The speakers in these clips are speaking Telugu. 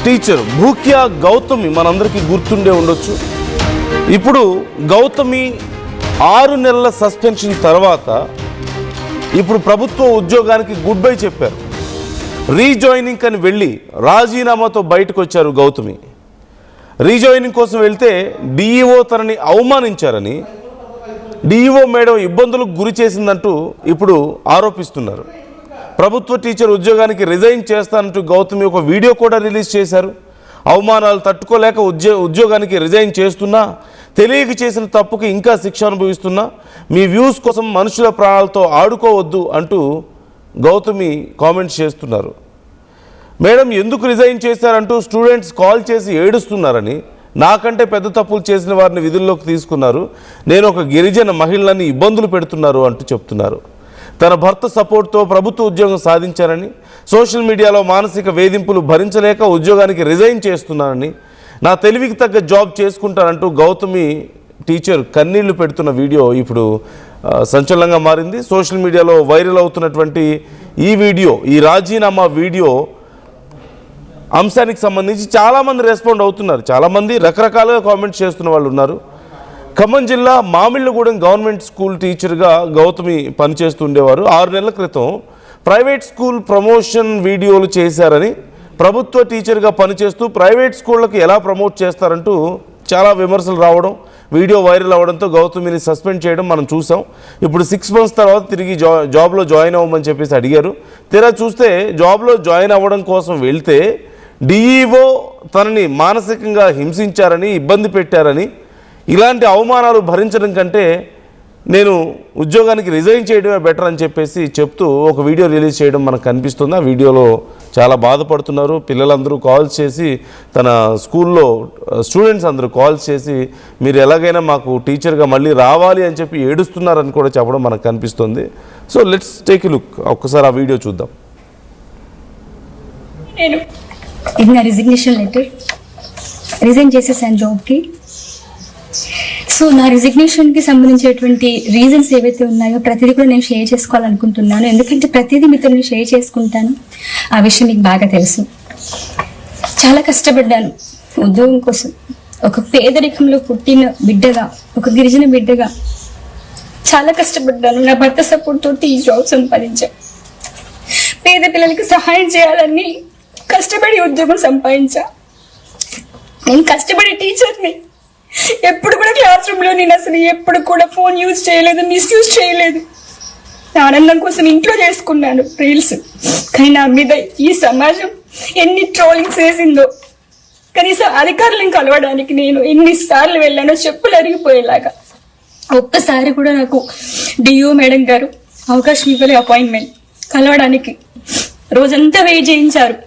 టీచర్ భూక్యా గౌతమి మనందరికీ గుర్తుండే ఉండొచ్చు. ఇప్పుడు గౌతమి 6 నెలల సస్పెన్షన్ తర్వాత ఇప్పుడు ప్రభుత్వ ఉద్యోగానికి గుడ్ బై చెప్పారు. రీజాయినింగ్ అని వెళ్ళి రాజీనామాతో బయటకు వచ్చారు గౌతమి. రీజాయినింగ్ కోసం వెళ్తే డిఈఓ తనని అవమానించారని, డిఈఓ మేడం ఇబ్బందులకు గురి చేసిందంటూ ఇప్పుడు ఆరోపిస్తున్నారు. ప్రభుత్వ టీచర్ ఉద్యోగానికి రిజైన్ చేస్తానంటూ గౌతమి ఒక వీడియో కూడా రిలీజ్ చేశారు. అవమానాలు తట్టుకోలేక ఉద్యోగానికి రిజైన్ చేస్తున్నా, తెలియక చేసిన తప్పుకి ఇంకా శిక్ష అనుభవిస్తున్నా, మీ వ్యూస్ కోసం మనుషుల ప్రాణాలతో ఆడుకోవద్దు అంటూ గౌతమి కామెంట్స్ చేస్తున్నారు. మేడం ఎందుకు రిజైన్ చేశారంటూ స్టూడెంట్స్ కాల్ చేసి ఏడుస్తున్నారని, నాకంటే పెద్ద తప్పులు చేసిన వారిని విధుల్లోకి తీసుకున్నారు, నేను ఒక గిరిజన మహిళని ఇబ్బందులు పెడుతున్నారు అంటూ చెప్తున్నారు. తన భర్త సపోర్ట్తో ప్రభుత్వ ఉద్యోగం సాధించారని, సోషల్ మీడియాలో మానసిక వేధింపులు భరించలేక ఉద్యోగానికి రిజైన్ చేస్తున్నానని, నా తెలివికి తగ్గ జాబ్ చేసుకుంటానంటూ గౌతమి టీచర్ కన్నీళ్లు పెడుతున్న వీడియో ఇప్పుడు సంచలనంగా మారింది. సోషల్ మీడియాలో వైరల్ అవుతున్నటువంటి ఈ వీడియో, ఈ రాజీనామా వీడియో అంశానికి సంబంధించి చాలామంది రెస్పాండ్ అవుతున్నారు. చాలామంది రకరకాలుగా కామెంట్స్ చేస్తున్న వాళ్ళు ఉన్నారు. ఖమ్మం జిల్లా మామిళ్ళగూడెం గవర్నమెంట్ స్కూల్ టీచర్గా గౌతమి పనిచేస్తూ ఉండేవారు. 6 నెలల క్రితం ప్రైవేట్ స్కూల్ ప్రమోషన్ వీడియోలు చేశారని, ప్రభుత్వ టీచర్గా పనిచేస్తూ ప్రైవేట్ స్కూళ్ళకి ఎలా ప్రమోట్ చేస్తారంటూ చాలా విమర్శలు రావడం, వీడియో వైరల్ అవ్వడంతో గౌతమిని సస్పెండ్ చేయడం మనం చూసాం. ఇప్పుడు 6 months తర్వాత తిరిగి జాబ్లో జాయిన్ అవ్వమని చెప్పేసి అడిగారు. తీరా చూస్తే జాబ్లో జాయిన్ అవ్వడం కోసం వెళ్తే డిఈఓ తనని మానసికంగా హింసించారని, ఇబ్బంది పెట్టారని, ఇలాంటి అవమానాలు భరించడం కంటే నేను ఉద్యోగానికి రిజైన్ చేయడమే బెటర్ అని చెప్పేసి చెప్తూ ఒక వీడియో రిలీజ్ చేయడం మనకు కనిపిస్తుంది. ఆ వీడియోలో చాలా బాధపడుతున్నారు. పిల్లలందరూ కాల్స్ చేసి, తన స్కూల్లో స్టూడెంట్స్ అందరూ కాల్స్ చేసి మీరు ఎలాగైనా మాకు టీచర్గా మళ్ళీ రావాలి అని చెప్పి ఏడుస్తున్నారని కూడా చెప్పడం మనకు కనిపిస్తుంది. So let's take a look. ఒక్కసారి ఆ వీడియో చూద్దాం. నేను ఇది నా రిజిగ్నేషన్ లెటర్, రిజైన్ చేసేసాను జాబ్కి. సో నా రిజిగ్నేషన్కి సంబంధించినటువంటి రీజన్స్ ఏవైతే ఉన్నాయో ప్రతిదీ కూడా నేను షేర్ చేసుకోవాలనుకుంటున్నాను. ఎందుకంటే ప్రతిదీ మీతో నేను షేర్ చేసుకుంటాను. ఆ విషయం మీకు బాగా తెలుసు. చాలా కష్టపడ్డాను ఉద్యోగం కోసం. ఒక పేదరికంలో పుట్టిన బిడ్డగా, ఒక గిరిజన బిడ్డగా చాలా కష్టపడ్డాను. నా భర్త సపోర్ట్ తోటి ఈ జాబ్ సంపాదించాను. పేద పిల్లలకి సహాయం చేయాలని కష్టపడి ఉద్యోగం సంపాదించా. నేను కష్టపడే టీచర్ని. ఎప్పుడు కూడా క్లాస్ రూమ్లో నేను అసలు ఎప్పుడు కూడా ఫోన్ యూజ్ చేయలేదు, మిస్యూజ్ చేయలేదు. ఆనందం కోసం ఇంట్లో చేసుకున్నాను రీల్స్. కానీ నా మీద ఈ సమాజం ఎన్ని ట్రోలింగ్స్ వేసిందో. కనీసం అధికారులను కలవడానికి నేను ఎన్నిసార్లు వెళ్ళానో చెప్పులు అరిగిపోయేలాగా. ఒక్కసారి కూడా నాకు డిఓ మేడం గారు అవకాశం ఇవ్వలే అపాయింట్మెంట్ కలవడానికి. రోజంతా వెయిట్ చేయించారు,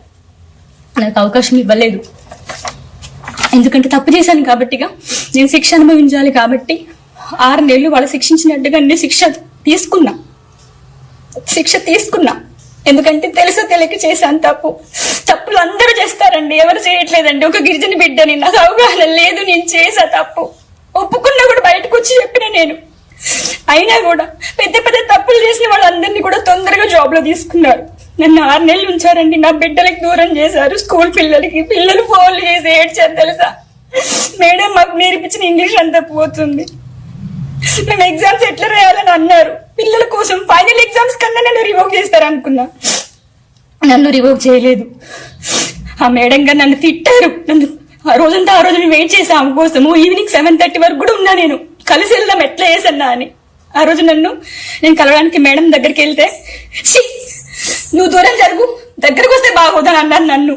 నాకు అవకాశం ఇవ్వలేదు. ఎందుకంటే తప్పు చేశాను కాబట్టిగా, నేను శిక్ష అనుభవించాలి కాబట్టి 6 నెలలు వాళ్ళు శిక్షించినట్టుగా నేను శిక్ష తీసుకున్నా. ఎందుకంటే తెలుసో తెలియక చేశాను తప్పులు అందరూ చేస్తారండి, ఎవరు చేయట్లేదండి. ఒక గిరిజన బిడ్డని, నాకు అవగాహన లేదు, నేను చేసా తప్పు. ఒప్పుకున్నా కూడా బయటకు వచ్చి చెప్పిన నేను. అయినా కూడా పెద్ద పెద్ద తప్పులు చేసిన వాళ్ళందరినీ కూడా తొందరగా జాబ్లో తీసుకున్నారు. నన్ను 6 నెలలు ఉంచారండి. నా బిడ్డలకి దూరం చేశారు. స్కూల్ పిల్లలు ఫోన్లు చేసి ఏడ్చారు తెలుసా. మేడం మాకు నేర్పించిన ఇంగ్లీష్ అంతా పోతుంది, మేము ఎగ్జామ్స్ ఎట్లా రాయాలని అన్నారు. పిల్లల కోసం ఫైనల్ ఎగ్జామ్స్ కన్నా నన్ను రివోక్ చేస్తారు అనుకున్నా. నన్ను రివోక్ చేయలేదు. ఆ మేడం గారు నన్ను తిట్టారు. ఆ రోజు నేను వెయిట్ చేసా ఆమె కోసము. ఈవినింగ్ 7:30 వరకు కూడా ఉన్నా నేను. కలిసి వెళ్దాం ఎట్లా చేసన్నా అని. ఆ రోజు నేను కలవడానికి మేడం దగ్గరికి వెళ్తే, నువ్వు దూరం జరుగు, దగ్గరకు వస్తే బాగోదని అన్నారు నన్ను.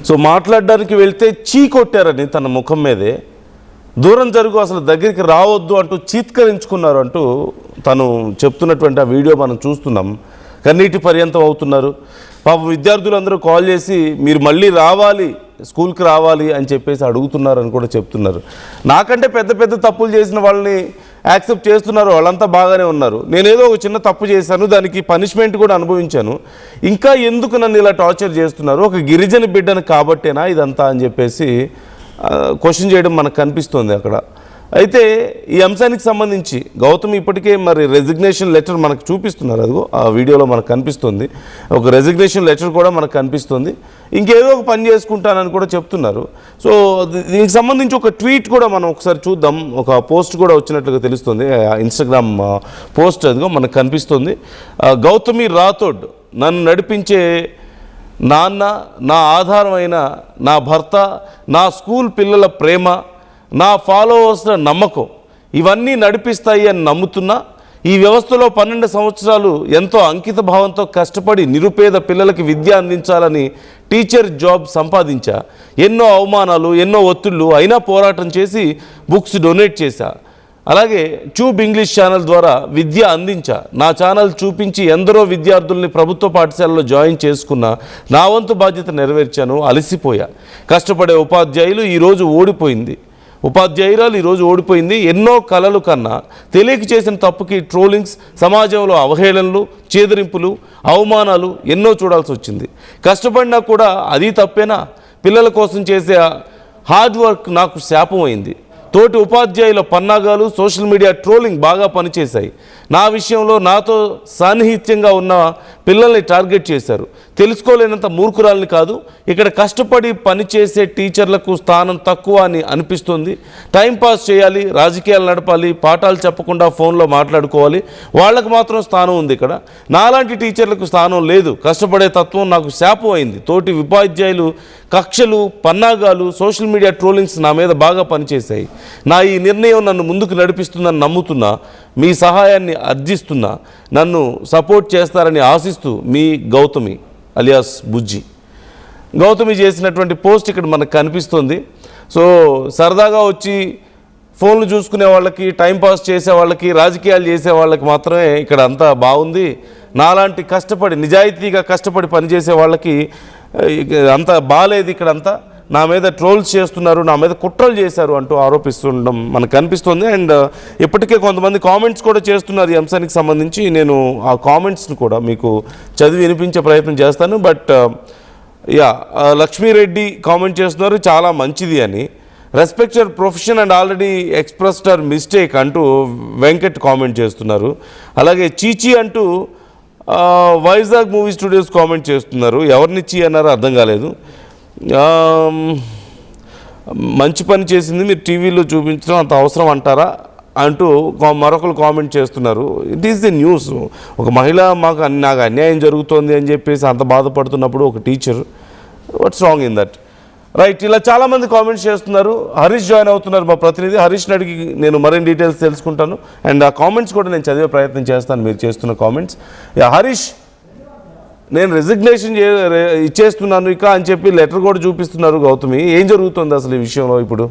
సో మాట్లాడడానికి వెళ్తే చీ కొట్టారని తన ముఖం మీదే, దూరం జరుగు, అసలు దగ్గరికి రావద్దు అంటూ చీత్కరించుకున్నారు అంటూ తను చెప్తున్నటువంటి ఆ వీడియో మనం చూస్తున్నాం. కన్నీటి పర్యంతం అవుతున్నారు. పాపం విద్యార్థులందరూ కాల్ చేసి మీరు మళ్ళీ రావాలి, స్కూల్కి రావాలి అని చెప్పేసి అడుగుతున్నారని కూడా చెప్తున్నారు. నాకంటే పెద్ద పెద్ద తప్పులు చేసిన వాళ్ళని యాక్సెప్ట్ చేస్తున్నారు, వాళ్ళంతా బాగానే ఉన్నారు. నేనేదో ఒక చిన్న తప్పు చేశాను, దానికి పనిష్మెంట్ కూడా అనుభవించాను, ఇంకా ఎందుకు నన్ను ఇలా టార్చర్ చేస్తున్నారు, ఒక గిరిజన బిడ్డను కాబట్టేనా ఇదంతా అని చెప్పేసి క్వశ్చన్ చేయడం మనకు కనిపిస్తుంది అక్కడ. అయితే ఈ అంశానికి సంబంధించి గౌతమ్ ఇప్పటికే మరి రెసిగ్నేషన్ లెటర్ మనకు చూపిస్తున్నారు, అదిగో ఆ వీడియోలో మనకు కనిపిస్తుంది. ఒక రెసిగ్నేషన్ లెటర్ కూడా మనకు కనిపిస్తుంది. ఇంకేదో ఒక పని చేసుకుంటానని కూడా చెప్తున్నారు. సో దీనికి సంబంధించి ఒక ట్వీట్ కూడా మనం ఒకసారి చూద్దాం. ఒక పోస్ట్ కూడా వచ్చినట్లుగా తెలుస్తుంది, ఇన్స్టాగ్రామ్ పోస్ట్ అదిగో మనకు కనిపిస్తుంది. గౌతమి రాథోడ్, నన్ను నడిపించే నాన్న, నా ఆధారమైన నా భర్త, నా స్కూల్ పిల్లల ప్రేమ, నా ఫాలోవర్స్ల నమ్మకం ఇవన్నీ నడిపిస్తాయి అని నమ్ముతున్నా. ఈ వ్యవస్థలో 12 సంవత్సరాలు ఎంతో అంకిత భావంతో కష్టపడి నిరుపేద పిల్లలకి విద్య అందించాలని టీచర్ జాబ్ సంపాదించా. ఎన్నో అవమానాలు, ఎన్నో ఒత్తిళ్లు అయినా పోరాటం చేసి బుక్స్ డొనేట్ చేశా. అలాగే ట్యూబ్ ఇంగ్లీష్ ఛానల్ ద్వారా విద్య అందించా. నా ఛానల్ చూపించి ఎందరో విద్యార్థుల్ని ప్రభుత్వ పాఠశాలలో జాయిన్ చేసుకున్నా. నా వంతు బాధ్యత నెరవేర్చాను, అలసిపోయా. కష్టపడే ఉపాధ్యాయురాలు ఈరోజు ఓడిపోయింది. ఎన్నో కలలు కన్నా తెలియక చేసిన తప్పుకి ట్రోలింగ్స్, సమాజంలో అవహేళనలు, చేదరింపులు, అవమానాలు ఎన్నో చూడాల్సి వచ్చింది. కష్టపడినా కూడా అది తప్పేనా? పిల్లల కోసం చేసే హార్డ్ వర్క్ నాకు శాపం అయింది. తోటి ఉపాధ్యాయుల పన్నాగాలు, సోషల్ మీడియా ట్రోలింగ్ బాగా పనిచేశాయి. నా విషయంలో నాతో సాన్నిహిత్యంగా ఉన్న పిల్లల్ని టార్గెట్ చేశారు. తెలుసుకోలేనంత మూర్ఖురాలని కాదు. ఇక్కడ కష్టపడి పనిచేసే టీచర్లకు స్థానం తక్కువ అని అనిపిస్తుంది. టైంపాస్ చేయాలి, రాజకీయాలు నడపాలి, పాఠాలు చెప్పకుండా ఫోన్లో మాట్లాడుకోవాలి, వాళ్ళకు మాత్రం స్థానం ఉంది. ఇక్కడ నాలాంటి టీచర్లకు స్థానం లేదు. కష్టపడే తత్వం నాకు శాపం అయింది. తోటి ఉపాధ్యాయులు కక్షలు, పన్నాగాలు, సోషల్ మీడియా ట్రోలింగ్స్ నా మీద బాగా పనిచేశాయి. నా ఈ నిర్ణయం నన్ను ముందుకు నడిపిస్తుందని నమ్ముతున్నా. మీ సహాయాన్ని అర్జిస్తున్నా. నన్ను సపోర్ట్ చేస్తారని ఆశిస్తూ మీ గౌతమి అలియాస్ బుజ్జి. గౌతమి చేసినటువంటి పోస్ట్ ఇక్కడ మనకు కనిపిస్తుంది. సో సరదాగా వచ్చి ఫోన్లు చూసుకునే వాళ్ళకి, టైంపాస్ చేసే వాళ్ళకి, రాజకీయాలు చేసే వాళ్ళకి మాత్రమే ఇక్కడ అంతా బాగుంది. నాలాంటి కష్టపడి, నిజాయితీగా కష్టపడి పనిచేసే వాళ్ళకి అంత బాగాలేదు. ఇక్కడంతా నా మీద ట్రోల్స్ చేస్తున్నారు, నా మీద కుట్రలు చేశారు అంటూ ఆరోపిస్తుండడం మనకు కనిపిస్తుంది. అండ్ ఇప్పటికే కొంతమంది కామెంట్స్ కూడా చేస్తున్నారు ఈ అంశానికి సంబంధించి. నేను ఆ కామెంట్స్ని కూడా మీకు చదివి వినిపించే ప్రయత్నం చేస్తాను. బట్ లక్ష్మీరెడ్డి కామెంట్ చేస్తున్నారు, చాలా మంచిది అని. Respect your profession and already expressed your mistake అంటూ వెంకట్ కామెంట్ చేస్తున్నారు. అలాగే చీచీ అంటూ వైజాగ్ మూవీ స్టూడియోస్ కామెంట్ చేస్తున్నారు. ఎవరిని చీ అన్నారో అర్థం కాలేదు. మంచి పని చేసింది, మీరు టీవీలో చూపించడం అంత అవసరం అంటారా అంటూ మరొకరు కామెంట్ చేస్తున్నారు. It is the news. ఒక మహిళ నాకు అన్యాయం జరుగుతోంది అని చెప్పేసి అంత బాధపడుతున్నప్పుడు ఒక teacher, what's wrong in that? Right, ఇలా చాలామంది కామెంట్స్ చేస్తున్నారు. హరీష్ జాయిన్ అవుతున్నారు, మా ప్రతినిధి. హరీష్ని అడిగి నేను మరిన్ని డీటెయిల్స్ తెలుసుకుంటాను. అండ్ ఆ కామెంట్స్ కూడా నేను చదివే ప్రయత్నం చేస్తాను, మీరు చేస్తున్న కామెంట్స్. హరీష్, నేను రెసిగ్నేషన్ ఇచ్చేస్తున్నాను ఇక అని చెప్పి లెటర్ కూడా చూపిస్తున్నారు గౌతమి. ఏం జరుగుతుంది అసలు ఈ విషయంలో ఇప్పుడు?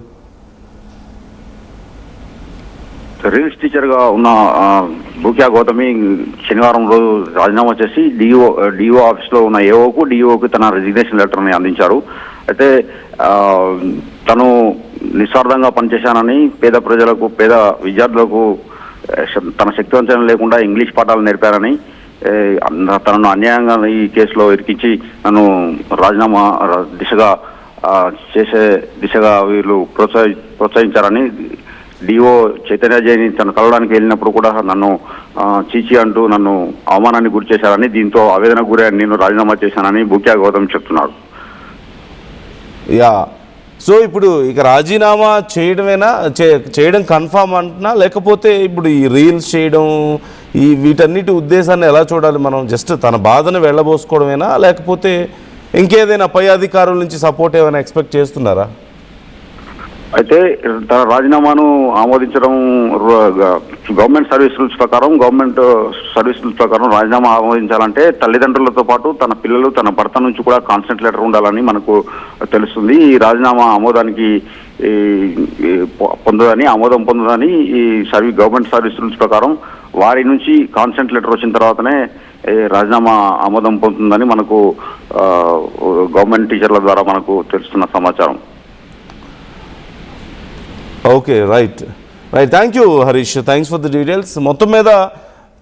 రీల్స్ టీచర్గా ఉన్న భూక్యా గౌతమి శనివారం రోజు రాజీనామా చేసి డిఓ ఆఫీస్లో ఉన్న ఏఓకు, డిఓకి తన రెసిగ్నేషన్ లెటర్ని అందించారు. అయితే తను నిస్వార్థంగా పనిచేశానని, పేద ప్రజలకు, పేద విద్యార్థులకు తన శక్తివంచన లేకుండా ఇంగ్లీష్ పాఠాలు నేర్పారని, తనను అన్యాయంగా ఈ కేసులో ఇరికించి నన్ను రాజీనామా దిశగా వీళ్ళు ప్రోత్సహించారని డిఓ చైతన్య జైని తను కలవడానికి వెళ్ళినప్పుడు కూడా నన్ను చీచి అంటూ నన్ను అవమానాన్ని గురి చేశారని, దీంతో ఆవేదనకు గురని నేను రాజీనామా చేశానని భూక్యా గౌతమ్ చెప్తున్నాడు. సో ఇప్పుడు ఇక రాజీనామా చేయడం కన్ఫామ్ అంటున్నా, లేకపోతే ఇప్పుడు ఈ రీల్స్ చేయడం, వీటన్నిటి ఉద్దేశాన్ని ఎలా చూడాలి మనం? జస్ట్ తన బాధను వెళ్ళబోసుకోవడమేనా, లేకపోతే ఇంకేదైనా పై అధికారుల నుంచి సపోర్ట్ ఏమైనా ఎక్స్పెక్ట్ చేస్తున్నారా? అయితే తన రాజీనామాను ఆమోదించడం గవర్నమెంట్ సర్వీస్ రూల్స్ ప్రకారం రాజీనామా ఆమోదించాలంటే తల్లిదండ్రులతో పాటు తన పిల్లలు, తన భర్త నుంచి కూడా కాన్సెంట్ లెటర్ ఉండాలని మనకు తెలుస్తుంది. ఈ రాజీనామా ఆమోదం పొందదని ఈ గవర్నమెంట్ సర్వీస్ రూల్స్ ప్రకారం వారి నుంచి కాన్సెంట్ లెటర్ వచ్చిన తర్వాతనే రాజీనామా ఆమోదం పొందుతుందని మనకు గవర్నమెంట్ టీచర్ల ద్వారా మనకు తెలుస్తున్న సమాచారం. Okay, right. Thank you Harish, thanks for the details. మొత్తం మీద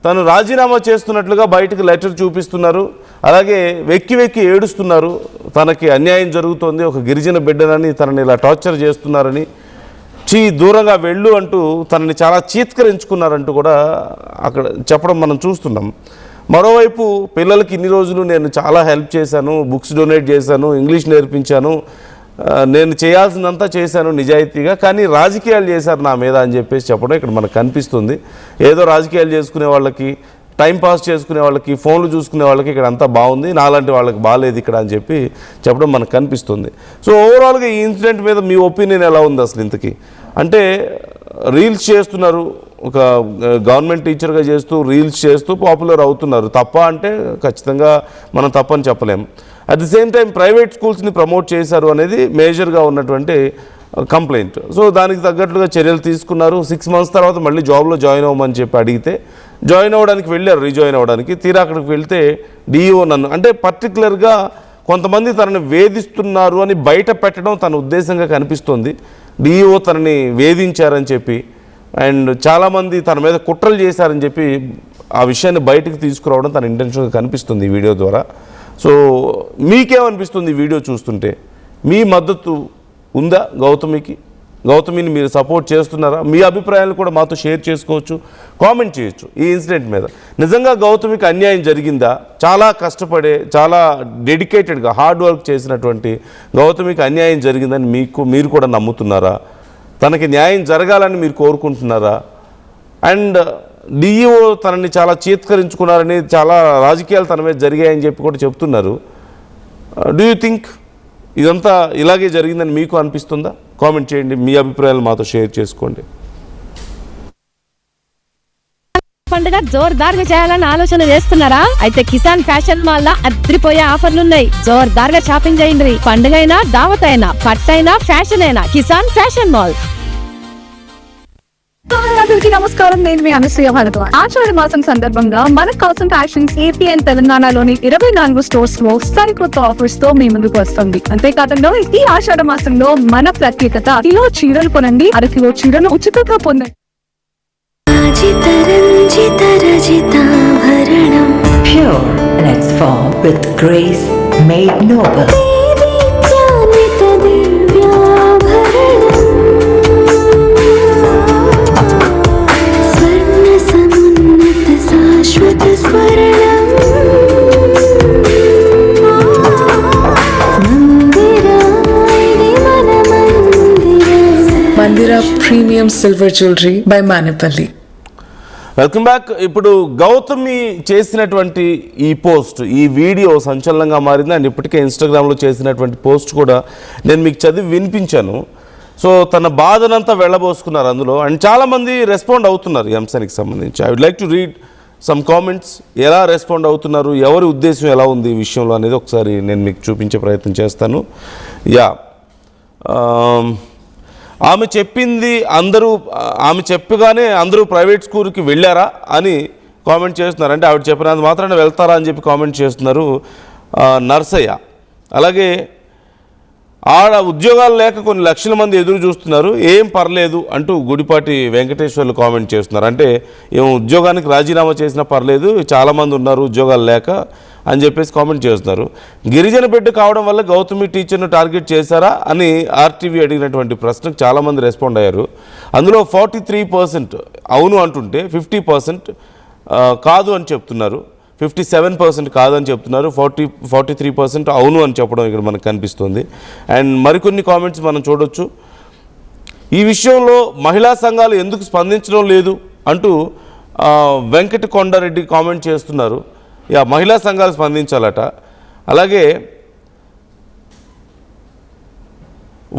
తను రాజీనామా చేస్తున్నట్లుగా బయటకు లెటర్ చూపిస్తున్నారు. అలాగే వెక్కి ఏడుస్తున్నారు. తనకి అన్యాయం జరుగుతోంది, ఒక గిరిజన బిడ్డనని తనని ఇలా టార్చర్ చేస్తున్నారని. దూరంగా వెళ్ళు అంటూ తనని చాలా చీత్కరించుకున్నారంటూ కూడా అక్కడ చెప్పడం మనం చూస్తున్నాం. మరోవైపు పిల్లలకి ఇన్ని రోజులు నేను చాలా హెల్ప్ చేశాను, బుక్స్ డొనేట్ చేశాను, ఇంగ్లీష్ నేర్పించాను, నేను చేయాల్సిందంతా చేశాను నిజాయితీగా, కానీ రాజకీయాలు చేశారు నా మీద అని చెప్పేసి చెప్పడం ఇక్కడ మనకు కనిపిస్తుంది. ఏదో రాజకీయాలు చేసుకునే వాళ్ళకి, టైంపాస్ చేసుకునే వాళ్ళకి, ఫోన్లు చూసుకునే వాళ్ళకి ఇక్కడ అంతా బాగుంది, నాలాంటి వాళ్ళకి బాగాలేదు ఇక్కడ అని చెప్పి చెప్పడం మనకు కనిపిస్తుంది. సో ఓవరాల్గా ఈ ఇన్సిడెంట్ మీద మీ ఒపీనియన్ ఎలా ఉంది అసలు? ఇంతకీ అంటే రీల్స్ చేస్తున్నారు, ఒక గవర్నమెంట్ టీచర్గా చేస్తూ రీల్స్ చేస్తూ పాపులర్ అవుతున్నారు. తప్ప అంటే ఖచ్చితంగా మనం తప్పని చెప్పలేం. At the same time private స్కూల్స్ని ప్రమోట్ చేశారు అనేది మేజర్గా ఉన్నటువంటి కంప్లైంట్. సో దానికి తగ్గట్లుగా చర్యలు తీసుకున్నారు. 6 months తర్వాత మళ్ళీ జాబ్లో జాయిన్ అవ్వమని చెప్పి అడిగితే జాయిన్ అవ్వడానికి వెళ్ళారు, రీజాయిన్ అవ్వడానికి. తీరా అక్కడికి వెళ్తే డిఈఓ నన్ను అంటే పర్టికులర్గా కొంతమంది తనని వేధిస్తున్నారు అని బయట పెట్టడం తన ఉద్దేశంగా కనిపిస్తుంది. డిఈఓ తనని వేధించారని చెప్పి అండ్ చాలామంది తన మీద కుట్రలు చేశారని చెప్పి ఆ విషయాన్ని బయటకు తీసుకురావడం తన ఇంటెన్షన్గా కనిపిస్తుంది ఈ వీడియో ద్వారా. సో మీకేమనిపిస్తుంది ఈ వీడియో చూస్తుంటే? మీ మద్దతు ఉందా గౌతమిని మీరు సపోర్ట్ చేస్తున్నారా? మీ అభిప్రాయాలు కూడా మాతో షేర్ చేసుకోవచ్చు, కామెంట్ చేయొచ్చు ఈ ఇన్సిడెంట్ మీద. నిజంగా గౌతమికి అన్యాయం జరిగిందా? చాలా కష్టపడే, చాలా డెడికేటెడ్గా హార్డ్ వర్క్ చేసినటువంటి గౌతమికి అన్యాయం జరిగిందని మీరు కూడా నమ్ముతున్నారా? తనకి న్యాయం జరగాలని మీరు కోరుకుంటున్నారా? అండ్ డిఈఓ తనని చాలా చీత్కరించుకున్నారని, చాలా రాజకీయాలు తన మీద జరిగాయని చెప్పి కూడా చెప్తున్నారు. డూ యూ థింక్ ఇదంతా ఇలాగే జరిగిందని మీకు అనిపిస్తుందా? కామెంట్ చేయండి, మీ అభిప్రాయాలు మాతో షేర్ చేసుకోండి. పండుగ జోర్దార్గా చేయాలని ఆలోచన చేస్తున్నారా? అయితే కిసాన్ ఫ్యాషన్ మాల్ లా అద్రిపోయే ఆఫర్లు ఉన్నాయి. జోర్దార్గా షాపింగ్ చేయండి. పండుగ అయినా, దావత్ అయినా, పట్టైనా, ఫ్యాషన్ అయినా కిసాన్ ఫ్యాషన్ మాల్. అందరికీ నమస్కారం. నేను మీ అనసూయ భరద్వాజ్. ఆషాఢ మాసం సందర్భంగా మన కాసన్ ఫ్యాషన్స్ ఏపీ అండ్ తెలంగాణలోని 24 స్టోర్స్ లో సరికొత్త ఆఫర్స్ తో మీ ముందుకు వస్తుంది. అంతేకాదంలో ఈ ఆషాఢ మాసంలో మన ప్రత్యేకత, కిలో చీరలు కొనండి, 1 కిలో చీరలు ఉచితంగా పొందండి. Pure in its form with grace made noble. Mandira Premium Silver Jewelry by Manipali. Welcome back. ఇప్పుడు గౌతమి చేసినటువంటి ఈ పోస్ట్, ఈ వీడియో సంచలనంగా మారింది. అండ్ ఇప్పటికే ఇన్స్టాగ్రామ్లో చేసినటువంటి పోస్ట్ కూడా నేను మీకు చదివి వినిపించాను. సో తన బాధనంతా వెళ్ళబోసుకున్నారు అందులో. అండ్ చాలామంది రెస్పాండ్ అవుతున్నారు ఈ అంశానికి సంబంధించి. I would like to read some comments. ఎలా రెస్పాండ్ అవుతున్నారు, ఎవరి ఉద్దేశం ఎలా ఉంది ఈ విషయంలో అనేది ఒకసారి నేను మీకు చూపించే ప్రయత్నం చేస్తాను. ఆమె చెప్పింది ఆమె చెప్పగానే అందరూ ప్రైవేట్ స్కూల్కి వెళ్ళారా అని కామెంట్ చేస్తున్నారు. అంటే ఆవిడ చెప్పినంత మాత్రాన వెళ్తారా అని చెప్పి కామెంట్ చేస్తున్నారు నర్సయ్య. అలాగే ఆడ ఉద్యోగాలు లేక కొన్ని లక్షల మంది ఎదురు చూస్తున్నారు, ఏం పర్లేదు అంటూ గుడిపాటి వెంకటేశ్వర్లు కామెంట్ చేస్తున్నారు. అంటే ఏం ఉద్యోగానికి రాజీనామా చేసినా పర్లేదు, చాలామంది ఉన్నారు ఉద్యోగాలు లేక అని చెప్పేసి కామెంట్ చేస్తున్నారు. గిరిజన బిడ్డ కావడం వల్ల గౌతమి టీచర్ను టార్గెట్ చేశారా అని ఆర్టీవీ అడిగినటువంటి ప్రశ్నకు చాలామంది రెస్పాండ్ అయ్యారు. అందులో 43% అవును అంటుంటే 50% కాదు అని చెప్తున్నారు, 57% కాదని చెప్తున్నారు, 43% అవును అని చెప్పడం ఇక్కడ మనకు కనిపిస్తుంది. అండ్ మరికొన్ని కామెంట్స్ మనం చూడొచ్చు. ఈ విషయంలో మహిళా సంఘాలు ఎందుకు స్పందించడం లేదు అంటూ వెంకట కొండారెడ్డి కామెంట్ చేస్తున్నారు. మహిళా సంఘాలు స్పందించాలట. అలాగే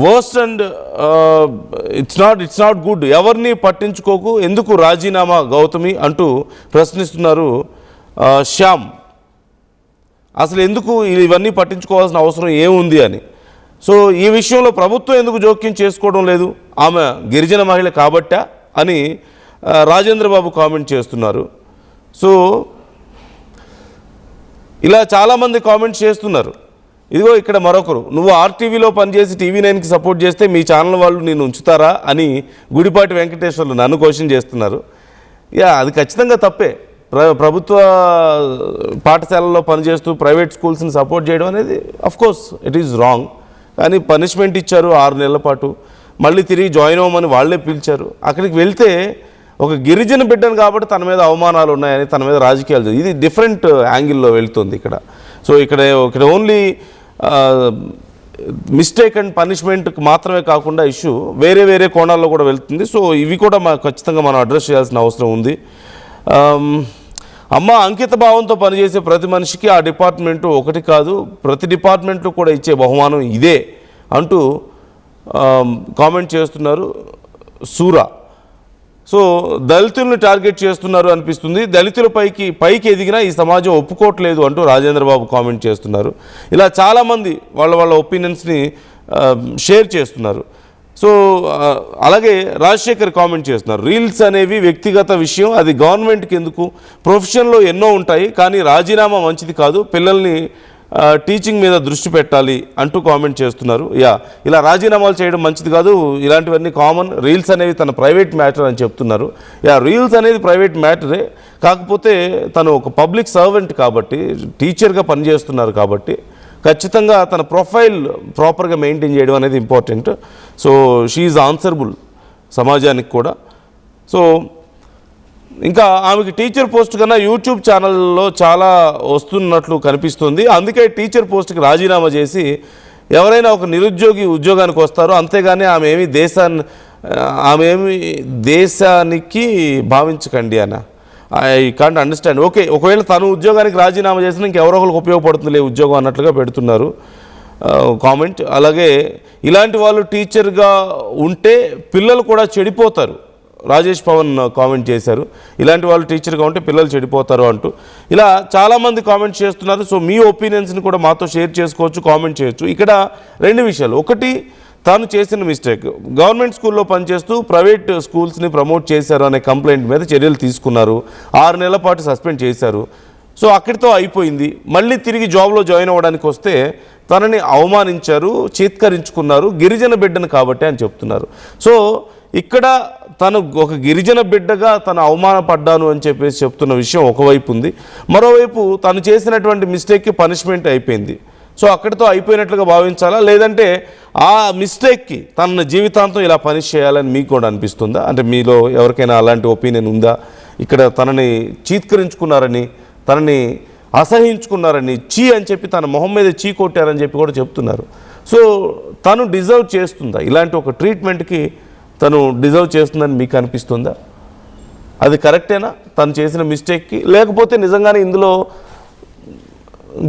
worst and it's not good, ఎవరిని పట్టించుకోకు, ఎందుకు రాజీనామా గౌతమి అంటూ ప్రశ్నిస్తున్నారు శ్యామ్. అసలు ఎందుకు ఇవన్నీ పట్టించుకోవాల్సిన అవసరం ఏముంది అని. సో ఈ విషయంలో ప్రభుత్వం ఎందుకు జోక్యం చేసుకోవడం లేదు, ఆమె గిరిజన మహిళ కాబట్టా అని రాజేంద్రబాబు కామెంట్ చేస్తున్నారు. సో ఇలా చాలామంది కామెంట్స్ చేస్తున్నారు. ఇదిగో ఇక్కడ మరొకరు, నువ్వు ఆర్టీవీలో పనిచేసి TV9కి సపోర్ట్ చేస్తే మీ ఛానల్ వాళ్ళు నేను ఉంచుతారా అని గుడిపాటి వెంకటేశ్వర్లు నన్ను క్వశ్చన్ చేస్తున్నారు. అది ఖచ్చితంగా తప్పే. ప్రభుత్వ పాఠశాలల్లో పనిచేస్తూ ప్రైవేట్ స్కూల్స్ని సపోర్ట్ చేయడం అనేది అఫ్కోర్స్ ఇట్ ఈజ్ రాంగ్. కానీ పనిష్మెంట్ ఇచ్చారు 6 నెలల పాటు. మళ్ళీ తిరిగి జాయిన్ అవ్వమని వాళ్ళే పిలిచారు. అక్కడికి వెళ్తే ఒక గిరిజన బిడ్డను కాబట్టి తన మీద అవమానాలు ఉన్నాయని, తన మీద రాజకీయాలు, ఇది డిఫరెంట్ యాంగిల్లో వెళ్తుంది ఇక్కడ. సో ఇక్కడ ఓన్లీ మిస్టేక్ అండ్ పనిష్మెంట్కి మాత్రమే కాకుండా ఇష్యూ వేరే వేరే కోణాల్లో కూడా వెళ్తుంది. సో ఇవి కూడా ఖచ్చితంగా మనం అడ్రస్ చేయాల్సిన అవసరం ఉంది. అమ్మ అంకిత భావంతో పనిచేసే ప్రతి మనిషికి ఆ డిపార్ట్మెంటు ఒకటి కాదు, ప్రతి డిపార్ట్మెంట్లో కూడా ఇచ్చే బహుమానం ఇదే అంటూ కామెంట్ చేస్తున్నారు సూరా. సో దళితులను టార్గెట్ చేస్తున్నారు అనిపిస్తుంది, దళితుల పైకి ఎదిగినా ఈ సమాజం ఒప్పుకోవట్లేదు అంటూ రాజేంద్రబాబు కామెంట్ చేస్తున్నారు. ఇలా చాలామంది వాళ్ళ ఒపీనియన్స్ని షేర్ చేస్తున్నారు. సో అలాగే రాజశేఖర్ కామెంట్ చేస్తున్నారు, రీల్స్ అనేవి వ్యక్తిగత విషయం, అది గవర్నమెంట్కి ఎందుకు, ప్రొఫెషన్లో ఎన్నో ఉంటాయి కానీ రాజీనామా మంచిది కాదు, పిల్లల్ని టీచింగ్ మీద దృష్టి పెట్టాలి అంటూ కామెంట్ చేస్తున్నారు. ఇలా రాజీనామాలు చేయడం మంచిది కాదు, ఇలాంటివన్నీ కామన్, రీల్స్ అనేవి తన ప్రైవేట్ మ్యాటర్ అని చెప్తున్నారు. రీల్స్ అనేది ప్రైవేట్ మ్యాటరే, కాకపోతే తను ఒక పబ్లిక్ సర్వెంట్ కాబట్టి, టీచర్గా పనిచేస్తున్నారు కాబట్టి ఖచ్చితంగా తన ప్రొఫైల్ ప్రాపర్గా మెయింటైన్ చేయడం అనేది important. So she is answerable సమాజానికి కూడా. సో ఇంకా ఆమెకి టీచర్ పోస్ట్ కన్నా యూట్యూబ్ ఛానల్లో చాలా వస్తున్నట్లు కనిపిస్తుంది. అందుకే టీచర్ పోస్ట్కి రాజీనామా చేసి ఎవరైనా ఒక నిరుద్యోగి ఉద్యోగానికి వస్తారో, అంతేగాని ఆమె ఏమి దేశానికి భావించకండి అన్న. I can't understand. ఓకే, ఒకవేళ తను ఉద్యోగానికి రాజీనామా చేసినా ఇంకెవరో ఒకరికి ఉపయోగపడుతుందిలే ఉద్యోగం అన్నట్లుగా పెడుతున్నారు కామెంట్. అలాగే ఇలాంటి వాళ్ళు టీచర్గా ఉంటే పిల్లలు కూడా చెడిపోతారు, రాజేష్ పవన్ కామెంట్ చేశారు. ఇలాంటి వాళ్ళు టీచర్గా ఉంటే పిల్లలు చెడిపోతారు అంటూ ఇలా చాలామంది కామెంట్ చేస్తున్నారు. సో మీ ఒపీనియన్స్ని కూడా మాతో షేర్ చేసుకోవచ్చు, కామెంట్ చేయొచ్చు. ఇక్కడ రెండు విషయాలు, ఒకటి తాను చేసిన మిస్టేక్, గవర్నమెంట్ స్కూల్లో పనిచేస్తూ ప్రైవేట్ స్కూల్స్ని ప్రమోట్ చేశారు అనే కంప్లైంట్ మీద చర్యలు తీసుకున్నారు, 6 నెలల పాటు సస్పెండ్ చేశారు. సో అక్కడితో అయిపోయింది. మళ్ళీ తిరిగి జాబ్లో జాయిన్ అవ్వడానికి వస్తే తనని అవమానించారు, చీత్కరించుకున్నారు, గిరిజన బిడ్డను కాబట్టి అని చెప్తున్నారు. సో ఇక్కడ తను ఒక గిరిజన బిడ్డగా తను అవమానపడ్డాను అని చెప్పేసి చెప్తున్న విషయం ఒకవైపు ఉంది. మరోవైపు తను చేసినటువంటి మిస్టేక్కి పనిష్మెంట్ అయిపోయింది. సో అక్కడితో అయిపోయినట్లుగా భావించాలా, లేదంటే ఆ మిస్టేక్కి తన జీవితాంతం ఇలా పనిష్ చేయాలని మీకు కూడా అనిపిస్తుందా? అంటే మీలో ఎవరికైనా అలాంటి ఒపీనియన్ ఉందా? ఇక్కడ తనని చీత్కరించుకున్నారని, తనని అసహించుకున్నారని, చీ అని చెప్పి తన మొహం మీద చీ కొట్టారని చెప్పి కూడా చెప్తున్నారు. సో తను డిజర్వ్ చేస్తుందా? ఇలాంటి ఒక ట్రీట్మెంట్కి తను డిజర్వ్ చేస్తుందని మీకు అనిపిస్తుందా? అది కరెక్టేనా తను చేసిన మిస్టేక్కి, లేకపోతే నిజంగానే ఇందులో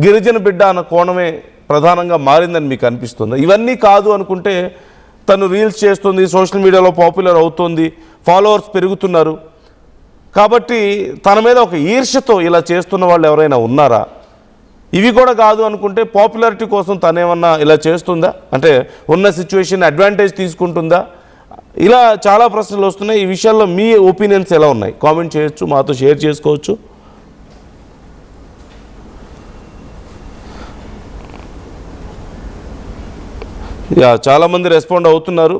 గిరిజన బిడ్డ అన్న కోణమే ప్రధానంగా మారిందని మీకు అనిపిస్తుందా? ఇవన్నీ కాదు అనుకుంటే తను రీల్స్ చేస్తుంది, సోషల్ మీడియాలో పాపులర్ అవుతుంది, ఫాలోవర్స్ పెరుగుతున్నారు కాబట్టి తన మీద ఒక ఈర్ష్యతో ఇలా చేస్తున్న వాళ్ళు ఎవరైనా ఉన్నారా? ఇవి కూడా కాదు అనుకుంటే పాపులారిటీ కోసం తనేమన్నా ఇలా చేస్తుందా? అంటే ఉన్న సిచ్యువేషన్ అడ్వాంటేజ్ తీసుకుంటుందా? ఇలా చాలా ప్రశ్నలు వస్తున్నాయి. ఈ విషయాల్లో మీ ఒపీనియన్స్ ఎలా ఉన్నాయి? కామెంట్ చేయొచ్చు, మాతో షేర్ చేసుకోవచ్చు. చాలామంది రెస్పాండ్ అవుతున్నారు.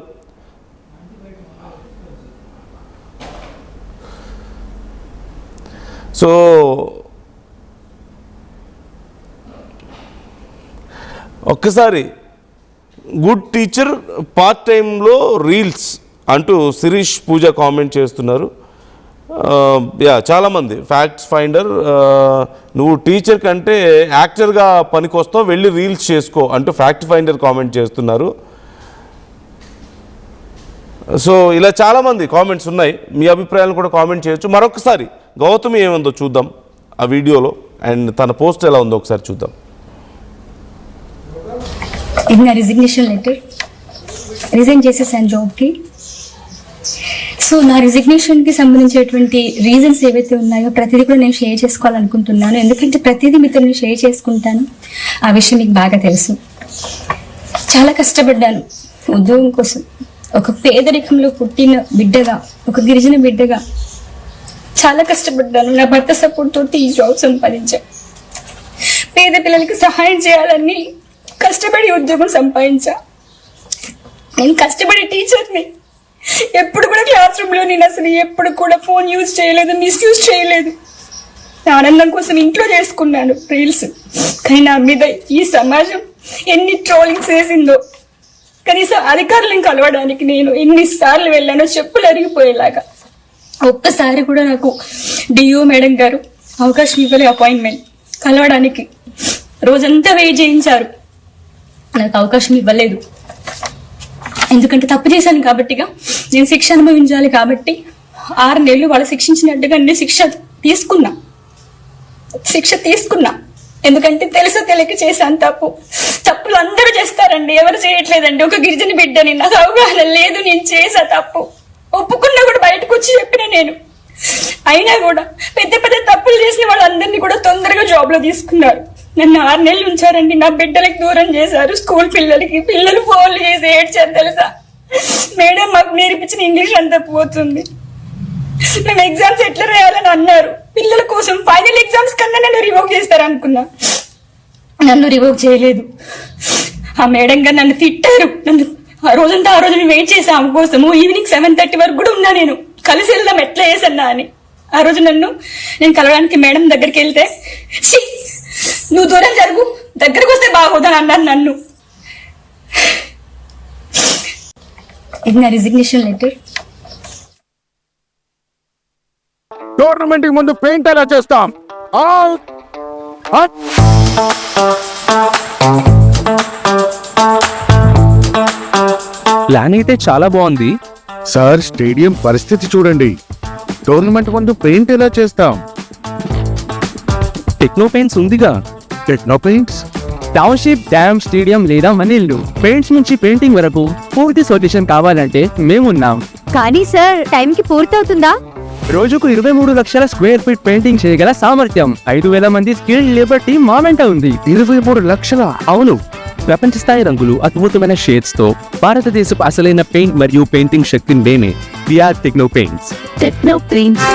సో ఒక్కసారి గుడ్ టీచర్ పార్ట్ టైంలో రీల్స్ అంటూ శిరీష్ పూజ కామెంట్ చేస్తున్నారు. చాలామంది ఫ్యాక్ట్స్ ఫైండర్, నువ్వు టీచర్ కంటే యాక్టర్గా పనికొస్తావు, వెళ్ళి రీల్స్ చేసుకో అంటూ ఫ్యాక్ట్ ఫైండర్ కామెంట్ చేస్తున్నారు. సో ఇలా చాలామంది కామెంట్స్ ఉన్నాయి. మీ అభిప్రాయాలను కూడా కామెంట్ చేయొచ్చు. మరొకసారి గౌతమి ఏముందో చూద్దాం ఆ వీడియోలో, అండ్ తన పోస్ట్ ఎలా ఉందో ఒకసారి చూద్దాం. ఇది నా రిజిగ్నేషన్ లెటర్. రిజైన్ చేసేసాను జాబ్కి. సో నా రిజిగ్నేషన్కి సంబంధించినటువంటి రీజన్స్ ఏవైతే ఉన్నాయో ప్రతిదీ కూడా నేను షేర్ చేసుకోవాలనుకుంటున్నాను. ఎందుకంటే ప్రతిదీ మీతో నేను షేర్ చేసుకుంటాను. ఆ విషయం మీకు బాగా తెలుసు. చాలా కష్టపడ్డాను ఉద్యోగం కోసం. ఒక పేదరికంలో పుట్టిన బిడ్డగా, ఒక గిరిజన బిడ్డగా చాలా కష్టపడ్డాను. నా భర్త సపోర్ట్ తోటి ఈ జాబ్ సంపాదించాను. పేద పిల్లలకి సహాయం చేయాలని కష్టపడి ఉద్యోగం సంపాదించా. నేను కష్టపడే టీచర్ని. ఎప్పుడు కూడా క్లాస్ రూమ్లో నేను అసలు ఎప్పుడు కూడా ఫోన్ యూజ్ చేయలేదు, మిస్యూజ్ చేయలేదు. ఆనందం కోసం ఇంట్లో చేసుకున్నాను రీల్స్. కానీ నా మీద ఈ సమాజం ఎన్ని ట్రోలింగ్స్ వేసిందో. కనీసం అధికారులను కలవడానికి నేను ఎన్నిసార్లు వెళ్ళానో చెప్పులు అరిగిపోయేలాగా. ఒక్కసారి కూడా నాకు డిఓ మేడం గారు అవకాశం ఇవ్వలే అపాయింట్మెంట్ కలవడానికి. రోజంతా వెయిట్ చేయించారు, నాకు అవకాశం ఇవ్వలేదు. ఎందుకంటే తప్పు చేశాను కాబట్టిగా, నేను శిక్ష అనుభవించాలి కాబట్టి 6 నెలలు వాళ్ళు శిక్షించినట్టుగా నేను శిక్ష తీసుకున్నా. ఎందుకంటే తెలుసో తెలియక చేశాను తప్పులు అందరూ చేస్తారండి, ఎవరు చేయట్లేదండి. ఒక గిరిజన బిడ్డని, నాకు అవగాహన లేదు, నేను చేసా తప్పు ఒప్పుకున్నా కూడా బయటకు వచ్చి చెప్పిన నేను. అయినా కూడా పెద్ద పెద్ద తప్పులు చేసిన వాళ్ళందరినీ కూడా తొందరగా జాబ్ లో తీసుకున్నారు. నన్ను 6 నెలలు ఉంచారండి, నా బిడ్డలకు దూరం చేశారు. స్కూల్ పిల్లలు ఫోన్లు చేసి ఏడ్చారు తెలుసా. మేడం మాకు నేర్పించిన ఇంగ్లీష్ అంతా పోతుంది, మేము ఎగ్జామ్స్ ఎట్లా రాయాలని అన్నారు. పిల్లల కోసం ఫైనల్ ఎగ్జామ్స్ కన్నా నన్ను రివోక్ చేస్తారు అనుకున్నా, నన్ను రివోక్ చేయలేదు. ఆ మేడం గారు నన్ను తిట్టారు. ఆ రోజు వెయిట్ చేసా ఆమె కోసము. ఈవినింగ్ 7:30 వరకు కూడా ఉన్నా నేను, కలిసి వెళ్దాం ఎట్లా చేసన్నా అని. ఆ రోజు నేను కలవడానికి మేడం దగ్గరికి వెళ్తే, నువ్వు దూరం జరుగు, దగ్గరకు వస్తే బాగోదని అన్నాను నన్ను. ఇది నా రిజిగ్నేషన్ లెటర్. టోర్నమెంట్ కి ముందు పెయింట్ ఎలా చేస్తాం? ప్లాన్ అయితే చాలా బాగుంది సార్, స్టేడియం పరిస్థితి చూడండి. టోర్నమెంట్ ముందు పెయింట్ ఎలా చేస్తాం? టెక్నో పెయింట్స్ ఉందిగా. Techno paints, township, dam, stadium లేదా మనీళ్ళు, పెయింట్స్ నుంచి పెయింటింగ్ వరకు పూర్తి సొల్యూషన్ కావాలంటే మేమున్నాం. కానీ సార్ టైంకి పూర్తవుతుందా? రోజుకు 23 లక్షల స్క్వేర్ ఫీట్ పెయింటింగ్ చేయగల సామర్థ్యం, 5,000 మంది స్కిల్డ్ లేబర్ టీమ్ మా వెంట ఉంది. 23 లక్షల? అవును, ప్రపంచ స్థాయి రంగులు, అద్భుతమైన షేడ్స్ తో భారతదేశపు అసలైన పెయింట్ మరియు పెయింటింగ్ శక్తిని మేమే. We are Techno Paints. Techno paints.